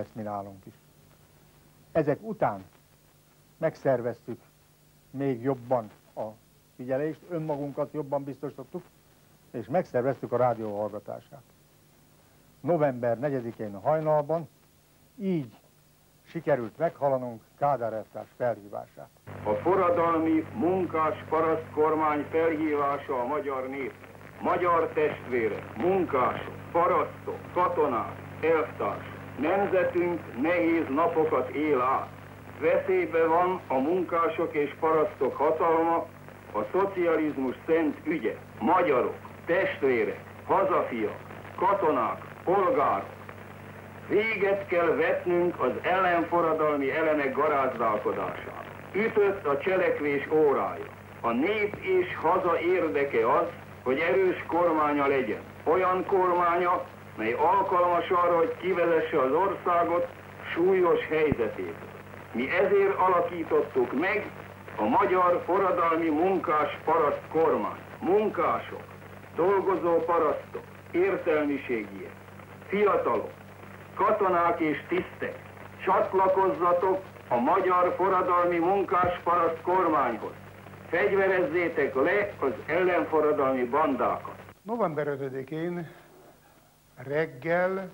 lesz mi nálunk is. Ezek után megszerveztük még jobban a figyelést, önmagunkat jobban biztosítottuk, és megszerveztük a rádió hallgatását. November 4-én a hajnalban így sikerült meghallanunk Kádár elvtárs felhívását. A forradalmi munkás parasztkormány felhívása a magyar nép, magyar testvérek, munkások, parasztok, katonák, elvtársak. Nemzetünk nehéz napokat él át. Veszélybe van a munkások és parasztok hatalma, a szocializmus szent ügye. Magyarok, testvérek, hazafiak, katonák, polgárok. Véget kell vetnünk az ellenforradalmi elemek garázdálkodását. Ütött a cselekvés órája. A nép és haza érdeke az, hogy erős kormánya legyen. Olyan kormánya, mely alkalmas arra, hogy kivezesse az országot súlyos helyzetéből. Mi ezért alakítottuk meg a magyar forradalmi munkás paraszt kormány. Munkások, dolgozó parasztok, értelmiségiek, fiatalok, katonák és tisztek, csatlakozzatok a magyar forradalmi munkás paraszt kormányhoz. Fegyverezzétek le az ellenforradalmi bandákat. November 5-én reggel